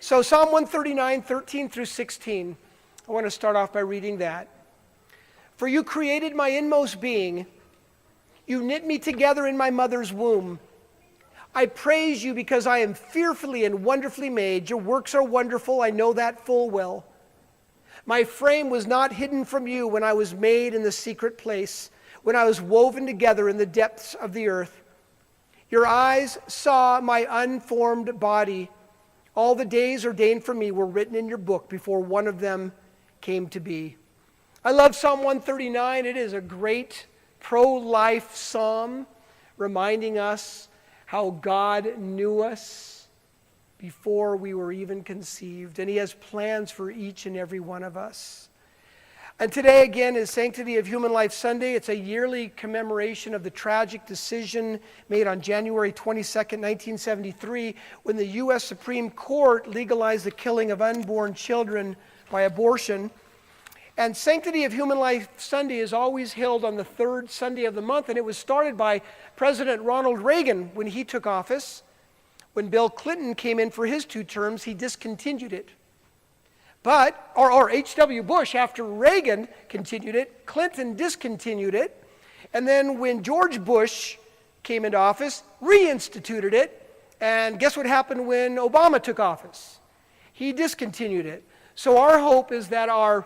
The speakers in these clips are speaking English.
So Psalm 139, 13 through 16, I want to start off by reading that. For you created my inmost being. You knit me together in my mother's womb. I praise you because I am fearfully and wonderfully made. Your works are wonderful, I know that full well. My frame was not hidden from you when I was made in the secret place, when I was woven together in the depths of the earth. Your eyes saw my unformed body. All the days ordained for me were written in your book before one of them came to be. I love Psalm 139. It is a great pro-life psalm reminding us how God knew us before we were even conceived, and he has plans for each and every one of us. And today again is Sanctity of Human Life Sunday. It's a yearly commemoration of the tragic decision made on January 22nd, 1973, when the U.S. Supreme Court legalized the killing of unborn children by abortion. And Sanctity of Human Life Sunday is always held on the third Sunday of the month, and it was started by President Ronald Reagan when he took office. When Bill Clinton came in for his 2 terms, he discontinued it. But, or H.W. Bush, after Reagan continued it, Clinton discontinued it. And then when George Bush came into office, reinstituted it. And guess what happened when Obama took office? He discontinued it. So our hope is that our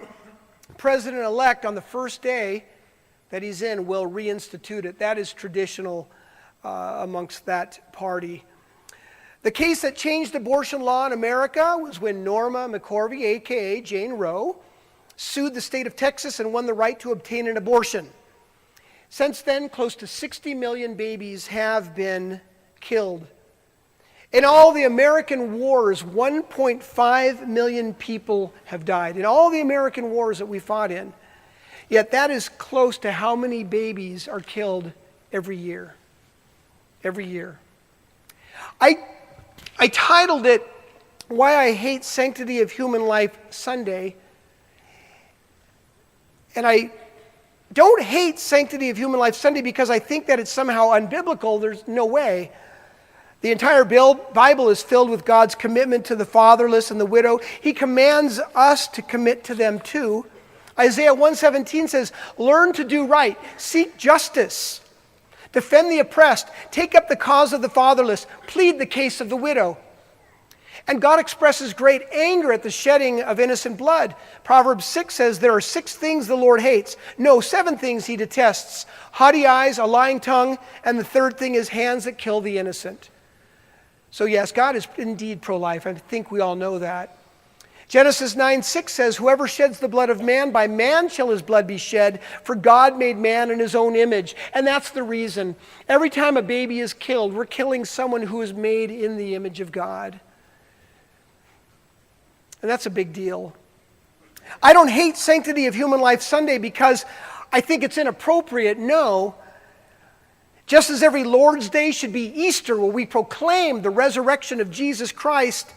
president-elect on the first day that he's in will reinstitute it. That is traditional amongst that party. The case that changed abortion law in America was when Norma McCorvey, a.k.a. Jane Roe, sued the state of Texas and won the right to obtain an abortion. Since then, close to 60 million babies have been killed. In all the American wars, 1.5 million people have died. In all the American wars that we fought in. Yet that is close to how many babies are killed every year. Every year. I titled it, Why I Hate Sanctity of Human Life Sunday. And I don't hate Sanctity of Human Life Sunday because I think that it's somehow unbiblical. There's no way. The entire Bible is filled with God's commitment to the fatherless and the widow. He commands us to commit to them too. Isaiah 1:17 says, learn to do right, seek justice. Defend the oppressed. Take up the cause of the fatherless. Plead the case of the widow. And God expresses great anger at the shedding of innocent blood. Proverbs 6 says there are 6 things the Lord hates. No, 7 things he detests. Haughty eyes, a lying tongue, and the third thing is hands that kill the innocent. So yes, God is indeed pro-life. I think we all know that. Genesis 9:6 says, whoever sheds the blood of man, by man shall his blood be shed, for God made man in his own image. And that's the reason. Every time a baby is killed, we're killing someone who is made in the image of God. And that's a big deal. I don't hate Sanctity of Human Life Sunday because I think it's inappropriate. No. Just as every Lord's Day should be Easter, where we proclaim the resurrection of Jesus Christ,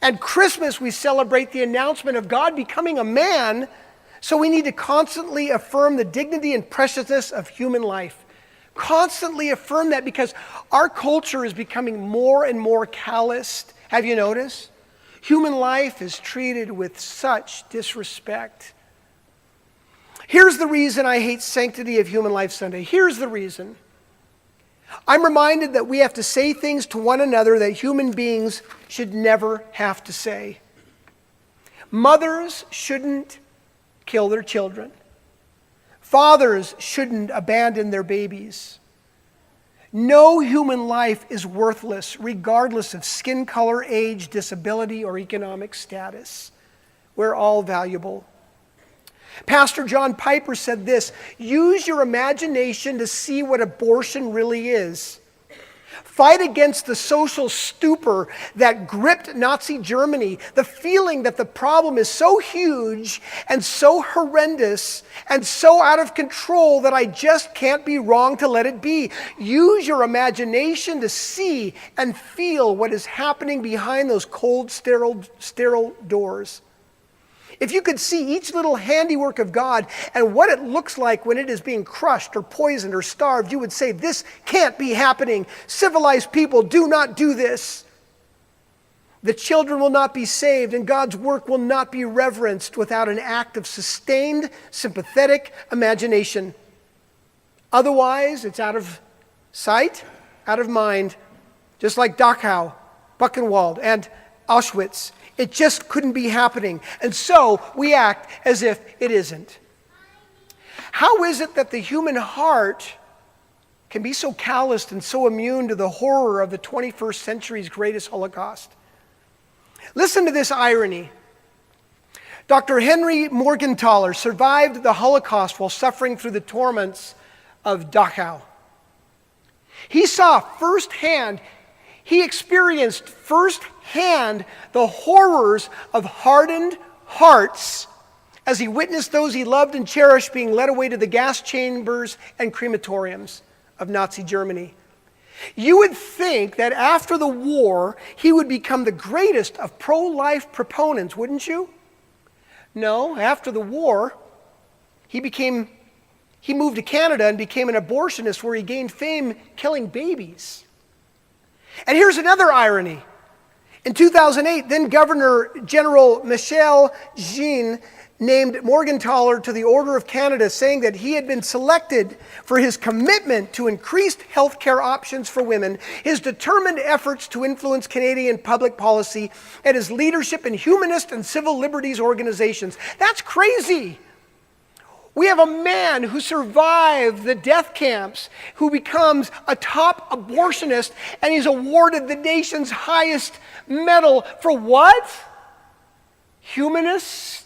and Christmas, we celebrate the announcement of God becoming a man, so we need to constantly affirm the dignity and preciousness of human life. Constantly affirm that because our culture is becoming more and more calloused. Have you noticed? Human life is treated with such disrespect. Here's the reason I hate Sanctity of Human Life Sunday. Here's the reason. I'm reminded that we have to say things to one another that human beings should never have to say. Mothers shouldn't kill their children. Fathers shouldn't abandon their babies. No human life is worthless, regardless of skin color, age, disability, or economic status. We're all valuable. Pastor John Piper said this, use your imagination to see what abortion really is. Fight against the social stupor that gripped Nazi Germany, the feeling that the problem is so huge and so horrendous and so out of control that I just can't be wrong to let it be. Use your imagination to see and feel what is happening behind those cold, sterile doors. If you could see each little handiwork of God and what it looks like when it is being crushed or poisoned or starved, you would say, this can't be happening. Civilized people do not do this. The children will not be saved, and God's work will not be reverenced without an act of sustained, sympathetic imagination. Otherwise, it's out of sight, out of mind, just like Dachau, Buchenwald, and Auschwitz. It just couldn't be happening. And so we act as if it isn't. How is it that the human heart can be so calloused and so immune to the horror of the 21st century's greatest Holocaust? Listen to this irony. Dr. Henry Morgentaler survived the Holocaust while suffering through the torments of Dachau. He experienced firsthand the horrors of hardened hearts as he witnessed those he loved and cherished being led away to the gas chambers and crematoriums of Nazi Germany. You would think that after the war, he would become the greatest of pro-life proponents, wouldn't you? No, after the war, he moved to Canada and became an abortionist where he gained fame killing babies. And here's another irony. In 2008, then Governor General Michel Jean named Morgentaler to the Order of Canada, saying that he had been selected for his commitment to increased health care options for women, his determined efforts to influence Canadian public policy, and his leadership in humanist and civil liberties organizations. That's crazy. We have a man who survived the death camps, who becomes a top abortionist, and he's awarded the nation's highest medal for what? Humanist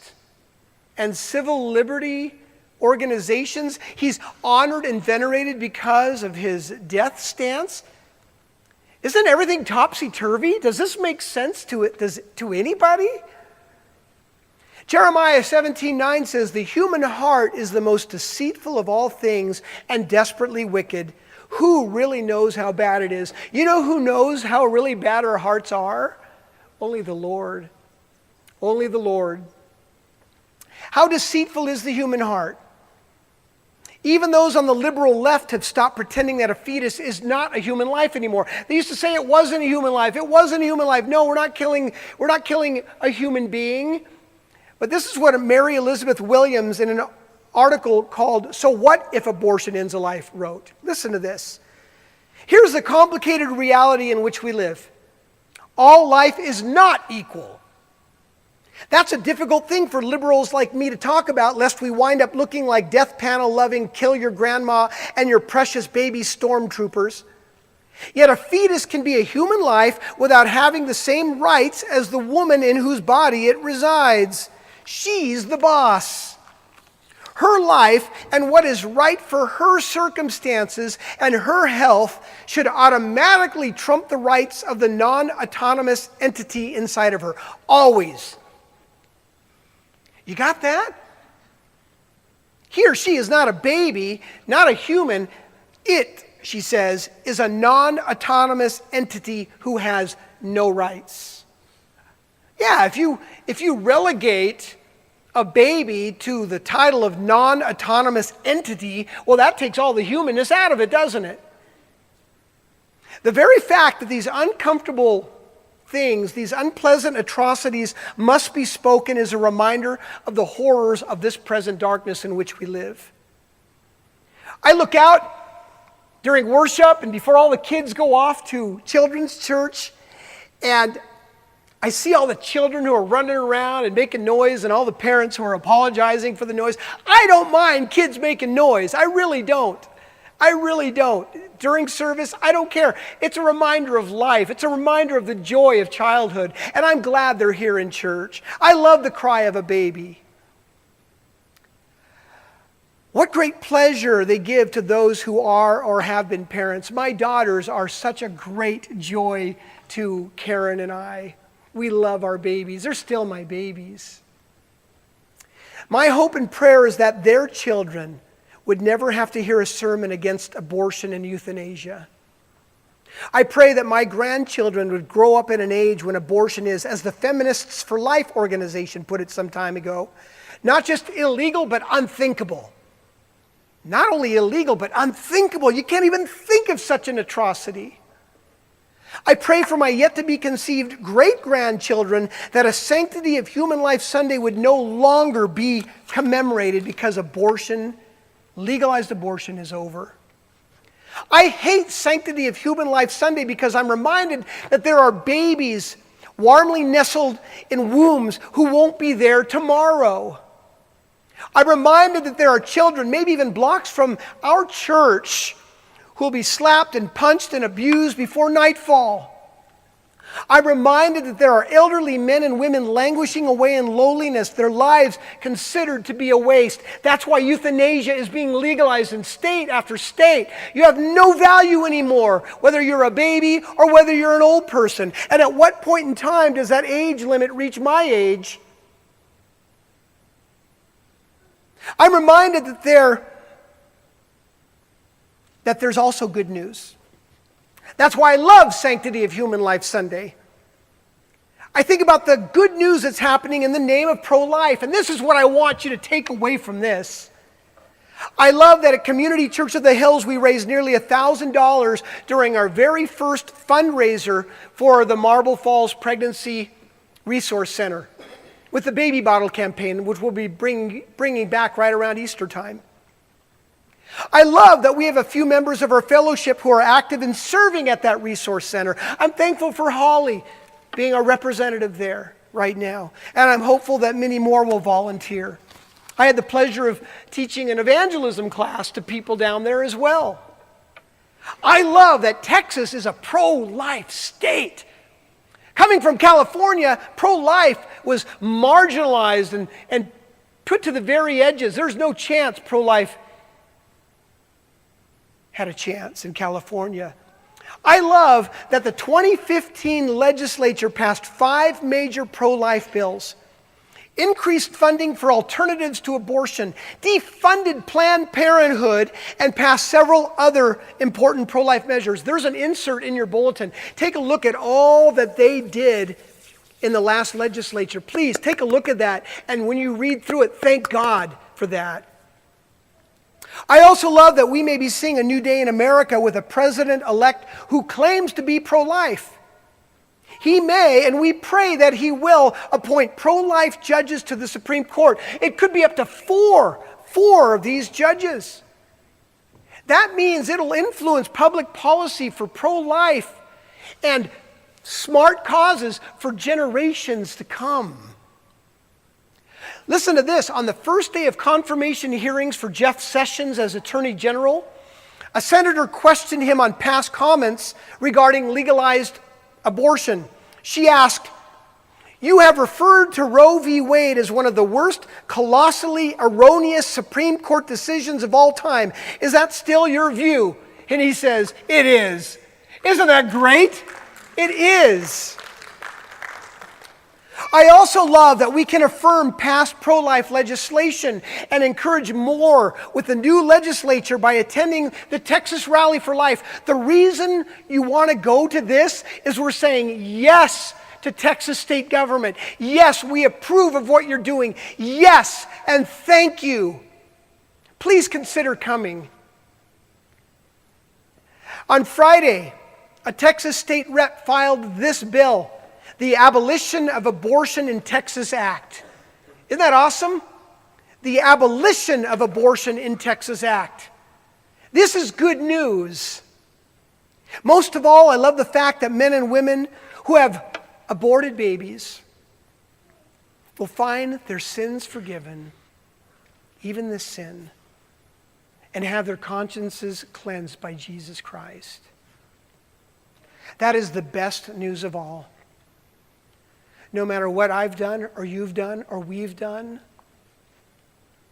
and civil liberty organizations. He's honored and venerated because of his death stance. Isn't everything topsy-turvy? Does this make sense to anybody? Jeremiah 17:9 says, "The human heart is the most deceitful of all things and desperately wicked. Who really knows how bad it is?" You know who knows how really bad our hearts are? Only the Lord. Only the Lord. How deceitful is the human heart? Even those on the liberal left have stopped pretending that a fetus is not a human life anymore. They used to say it wasn't a human life. It wasn't a human life. No, we're not killing a human being. But this is what Mary Elizabeth Williams, in an article called "So What If Abortion Ends a Life?" wrote. Listen to this. Here's the complicated reality in which we live. All life is not equal. That's a difficult thing for liberals like me to talk about, lest we wind up looking like death panel loving, kill your grandma and your precious baby stormtroopers. Yet a fetus can be a human life without having the same rights as the woman in whose body it resides. She's the boss. Her life and what is right for her circumstances and her health should automatically trump the rights of the non-autonomous entity inside of her. Always. You got that? He or she is not a baby, not a human. It, she says, is a non-autonomous entity who has no rights. Yeah, if you relegate a baby to the title of non-autonomous entity, well, that takes all the humanness out of it, doesn't it? The very fact that these uncomfortable things, these unpleasant atrocities must be spoken is a reminder of the horrors of this present darkness in which we live. I look out during worship and before all the kids go off to children's church, and I see all the children who are running around and making noise and all the parents who are apologizing for the noise. I don't mind kids making noise. I really don't. I really don't. During service, I don't care. It's a reminder of life. It's a reminder of the joy of childhood. And I'm glad they're here in church. I love the cry of a baby. What great pleasure they give to those who are or have been parents. My daughters are such a great joy to Karen and I. We love our babies. They're still my babies. My hope and prayer is that their children would never have to hear a sermon against abortion and euthanasia. I pray that my grandchildren would grow up in an age when abortion is, as the Feminists for Life organization put it some time ago, not just illegal, but unthinkable. Not only illegal, but unthinkable. You can't even think of such an atrocity. I pray for my yet-to-be-conceived great-grandchildren that a Sanctity of Human Life Sunday would no longer be commemorated because legalized abortion is over. I hate Sanctity of Human Life Sunday because I'm reminded that there are babies warmly nestled in wombs who won't be there tomorrow. I'm reminded that there are children, maybe even blocks from our church, who will be slapped and punched and abused before nightfall. I'm reminded that there are elderly men and women languishing away in lowliness, their lives considered to be a waste. That's why euthanasia is being legalized in state after state. You have no value anymore, whether you're a baby or whether you're an old person. And at what point in time does that age limit reach my age? I'm reminded that there's also good news. That's why I love Sanctity of Human Life Sunday. I think about the good news that's happening in the name of pro-life, and this is what I want you to take away from this. I love that at Community Church of the Hills we raised nearly $1,000 during our very first fundraiser for the Marble Falls Pregnancy Resource Center with the baby bottle campaign, which we'll be bringing back right around Easter time. I love that we have a few members of our fellowship who are active in serving at that resource center. I'm thankful for Holly being our representative there right now, and I'm hopeful that many more will volunteer. I had the pleasure of teaching an evangelism class to people down there as well. I love that Texas is a pro-life state. Coming from California, pro-life was marginalized and put to the very edges. There's no chance pro-life had a chance in California. I love that the 2015 legislature passed 5 major pro-life bills, increased funding for alternatives to abortion, defunded Planned Parenthood, and passed several other important pro-life measures. There's an insert in your bulletin. Take a look at all that they did in the last legislature. Please take a look at that, and when you read through it, thank God for that. I also love that we may be seeing a new day in America with a president-elect who claims to be pro-life. He may, and we pray that he will, appoint pro-life judges to the Supreme Court. It could be up to four of these judges. That means it'll influence public policy for pro-life and smart causes for generations to come. Listen to this. On the first day of confirmation hearings for Jeff Sessions as Attorney General, a senator questioned him on past comments regarding legalized abortion. She asked, "You have referred to Roe v. Wade as one of the worst, colossally erroneous Supreme Court decisions of all time. Is that still your view?" And he says, "It is." Isn't that great? It is. I also love that we can affirm past pro-life legislation and encourage more with the new legislature by attending the Texas Rally for Life. The reason you want to go to this is we're saying yes to Texas state government. Yes, we approve of what you're doing. Yes, and thank you. Please consider coming. On Friday, a Texas state rep filed this bill, the Abolition of Abortion in Texas Act. Isn't that awesome? The Abolition of Abortion in Texas Act. This is good news. Most of all, I love the fact that men and women who have aborted babies will find their sins forgiven, even this sin, and have their consciences cleansed by Jesus Christ. That is the best news of all. No matter what I've done or you've done or we've done,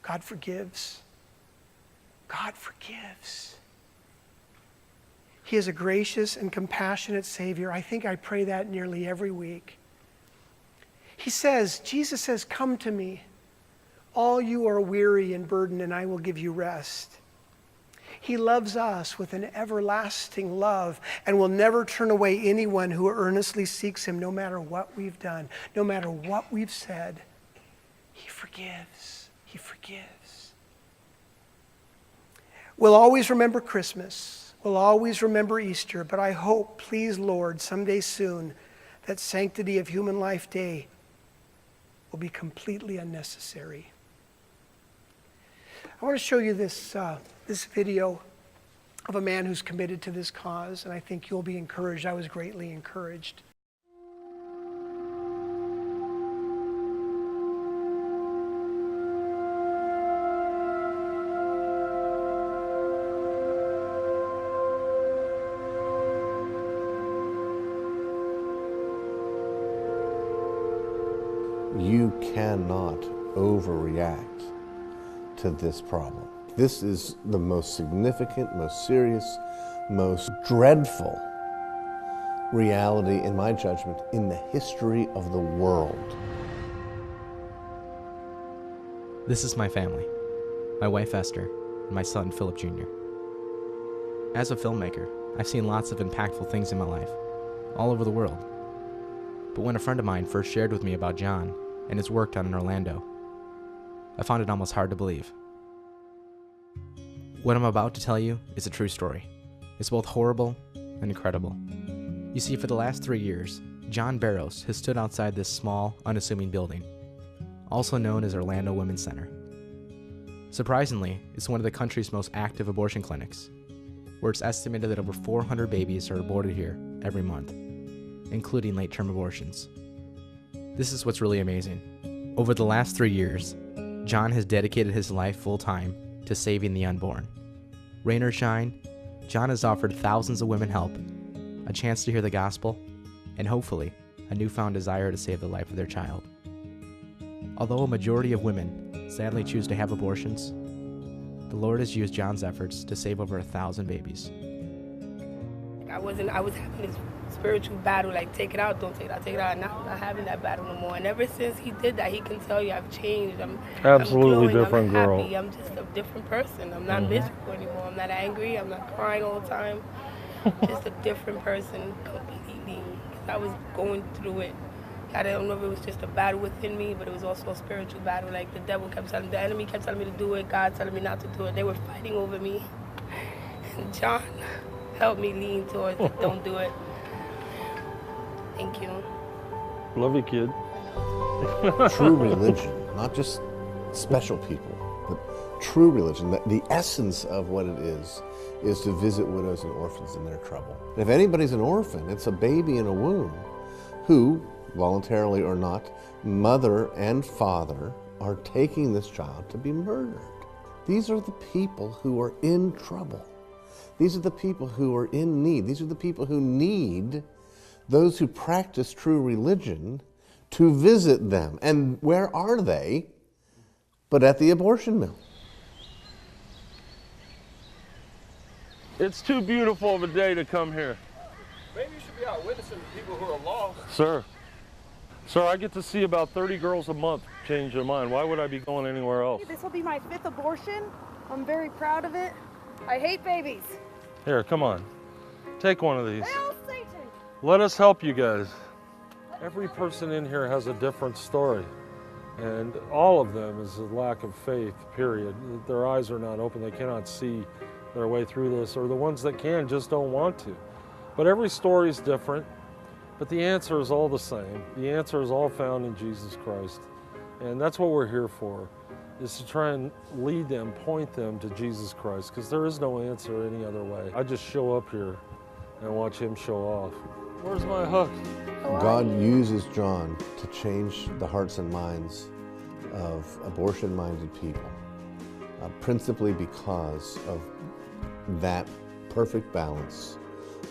God forgives. God forgives. He is a gracious and compassionate Savior. I think I pray that nearly every week. Jesus says, "Come to me, all you are weary and burdened, and I will give you rest." He loves us with an everlasting love and will never turn away anyone who earnestly seeks him, no matter what we've done, no matter what we've said. He forgives. He forgives. We'll always remember Christmas We'll always remember Easter, but I hope, please, Lord, someday soon, that Sanctity of Human Life Day will be completely unnecessary. I want to show you this video of a man who's committed to this cause, and I think you'll be encouraged. I was greatly encouraged. You cannot overreact to this problem. This is the most significant, most serious, most dreadful reality, in my judgment, in the history of the world. This is my family, my wife Esther, and my son Philip Jr. As a filmmaker, I've seen lots of impactful things in my life, all over the world. But when a friend of mine first shared with me about John and his work done in Orlando, I found it almost hard to believe. What I'm about to tell you is a true story. It's both horrible and incredible. You see, for the last 3 years, John Barrows has stood outside this small, unassuming building, also known as Orlando Women's Center. Surprisingly, it's one of the country's most active abortion clinics, where it's estimated that over 400 babies are aborted here every month, including late-term abortions. This is what's really amazing. Over the last 3 years, John has dedicated his life full-time to saving the unborn. Rain or shine, John has offered thousands of women help, a chance to hear the gospel, and hopefully, a newfound desire to save the life of their child. Although a majority of women sadly choose to have abortions, the Lord has used John's efforts to save over 1,000 babies. I was having this spiritual battle, like take it out, don't take it out, take it out. And I'm not having that battle no more. And ever since he did that, he can tell you I've changed. I'm absolutely glowing, different I'm girl. happy. I'm just a different person. I'm not miserable anymore. I'm not angry. I'm not crying all the time. Just a different person completely. I was going through it. I don't know if it was just a battle within me, but it was also a spiritual battle. Like the devil kept telling me, the enemy kept telling me to do it, God telling me not to do it. They were fighting over me. And John helped me lean towards it. Don't do it. Thank you. Love you, kid. True religion, not just special people, but true religion, the essence of what it is to visit widows and orphans in their trouble. And if anybody's an orphan, it's a baby in a womb who, voluntarily or not, mother and father are taking this child to be murdered. These are the people who are in trouble. These are the people who are in need. These are the people who need those who practice true religion to visit them. And where are they but at the abortion mill? It's too beautiful of a day to come here. Maybe you should be out witnessing to people who are lost. Sir, I get to see about 30 girls a month change their mind. Why would I be going anywhere else? This will be my 5th abortion. I'm very proud of it. I hate babies. Here, come on. Take one of these. Hail Satan! Let us help you guys. Every person in here has a different story. And all of them is a lack of faith, period. Their eyes are not open. They cannot see their way through this. Or the ones that can just don't want to. But every story is different. But the answer is all the same. The answer is all found in Jesus Christ. And that's what we're here for, is to try and lead them, point them to Jesus Christ, because there is no answer any other way. I just show up here and watch him show off. Where's my hook? God uses John to change the hearts and minds of abortion-minded people, principally because of that perfect balance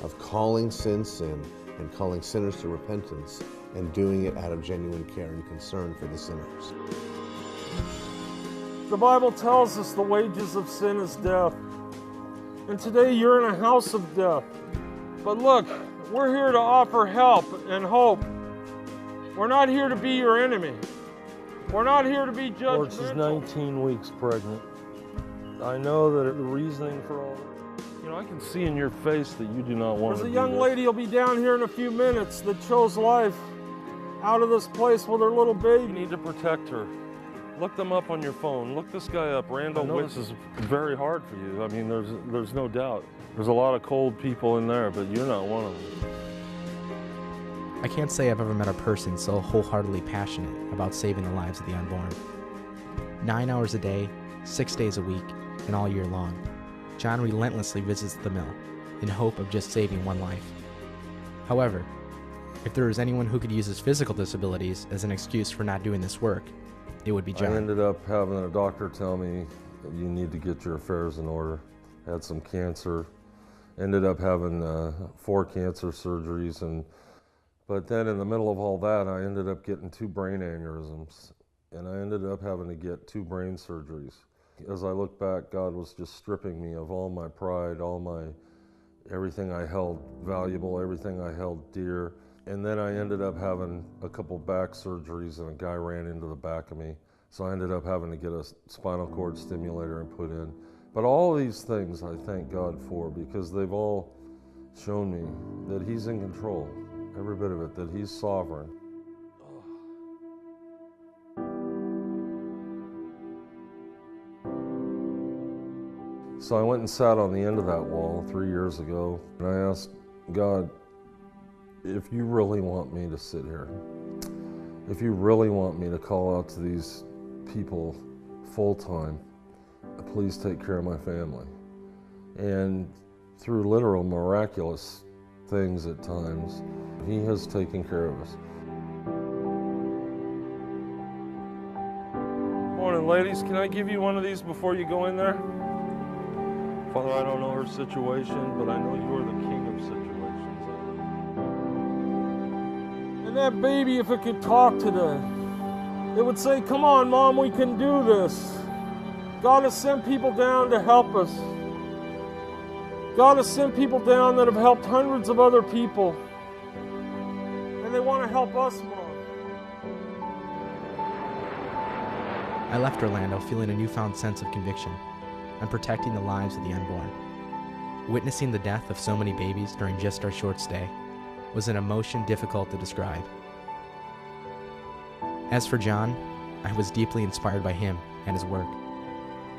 of calling sin, sin, and calling sinners to repentance, and doing it out of genuine care and concern for the sinners. The Bible tells us the wages of sin is death. And today you're in a house of death. But look, we're here to offer help and hope. We're not here to be your enemy. We're not here to be judgmental. Lord, she's 19 weeks pregnant. I know that the reasoning for all this, I can see in your face that you do not want to do this. There's a young lady will be down here in a few minutes that chose life out of this place with her little baby. You need to protect her. Look them up on your phone. Look this guy up, Randall. I know this is very hard for you. I mean, there's no doubt. There's a lot of cold people in there, but you're not one of them. I can't say I've ever met a person so wholeheartedly passionate about saving the lives of the unborn. 9 hours a day, 6 days a week, and all year long, John relentlessly visits the mill in hope of just saving one life. However, if there is anyone who could use his physical disabilities as an excuse for not doing this work, it would be John. I ended up having a doctor tell me that you need to get your affairs in order. Had some cancer, ended up having 4 cancer surgeries, but then in the middle of all that, I ended up getting 2 brain aneurysms, and I ended up having to get 2 brain surgeries. As I look back, God was just stripping me of all my pride, everything I held valuable, everything I held dear. And then I ended up having a couple back surgeries, and a guy ran into the back of me. So I ended up having to get a spinal cord stimulator and put in. But all these things I thank God for, because they've all shown me that He's in control, every bit of it, that He's sovereign. So I went and sat on the end of that wall 3 years ago, and I asked God, if you really want me to sit here, if you really want me to call out to these people full time, please take care of my family. And through literal miraculous things at times, He has taken care of us. Morning, ladies. Can I give you one of these before you go in there? Father, I don't know her situation, but I know you are the King of situations. And that baby, if it could talk today, it would say, come on, Mom, we can do this. God has sent people down to help us. God has sent people down that have helped hundreds of other people. And they want to help us, Mom. I left Orlando feeling a newfound sense of conviction on protecting the lives of the unborn. Witnessing the death of so many babies during just our short stay was an emotion difficult to describe. As for John, I was deeply inspired by him and his work,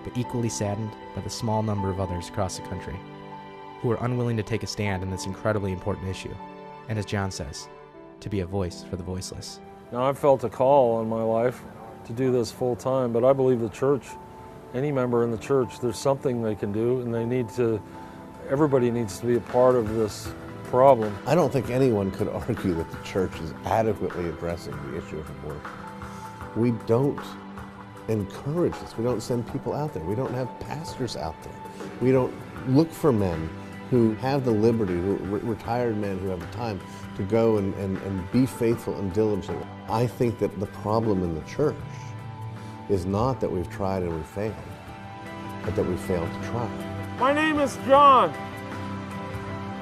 but equally saddened by the small number of others across the country who are unwilling to take a stand in this incredibly important issue, and as John says, to be a voice for the voiceless. Now, I've felt a call in my life to do this full time, but I believe the church, any member in the church, there's something they can do, and everybody needs to be a part of this problem. I don't think anyone could argue that the church is adequately addressing the issue of abortion. We don't encourage this. We don't send people out there. We don't have pastors out there. We don't look for men who have the liberty, retired men who have the time to go and be faithful and diligent. I think that the problem in the church is not that we've tried and we've failed, but that we've failed to try. My name is John,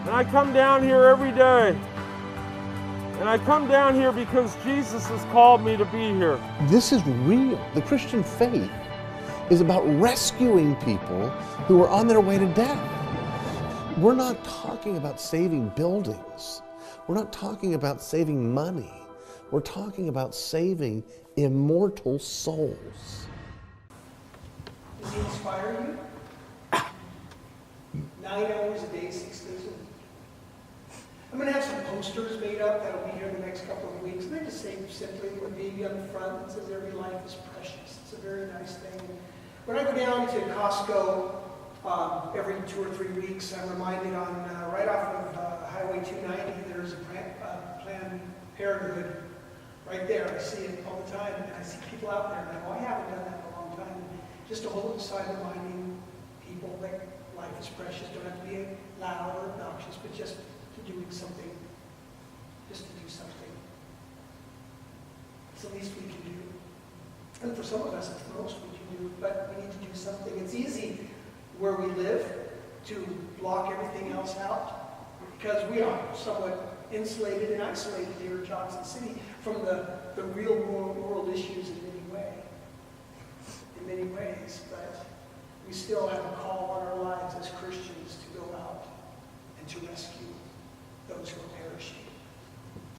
and I come down here every day. And I come down here because Jesus has called me to be here. This is real. The Christian faith is about rescuing people who are on their way to death. We're not talking about saving buildings. We're not talking about saving money. We're talking about saving immortal souls. Does he inspire you? 9 hours a day, 6 days a week. I'm going to have some posters made up that'll be here in the next couple of weeks. And they just say simply with baby on the front that says every life is precious. It's a very nice thing. When I go down to Costco every 2 or 3 weeks, I'm reminded on right off of Highway 290, there's a Planned Parenthood right there. I see it all the time, and I see people out there, and I go, I haven't done that in a long time. Just to hold aside reminding people that life is precious. Don't have to be loud or obnoxious, but just to doing something, just to do something. It's the least we can do. And for some of us, it's the most we can do, but we need to do something. It's easy where we live to block everything else out because we are somewhat insulated and isolated here in Johnson City from the real world issues in many ways. But we still have a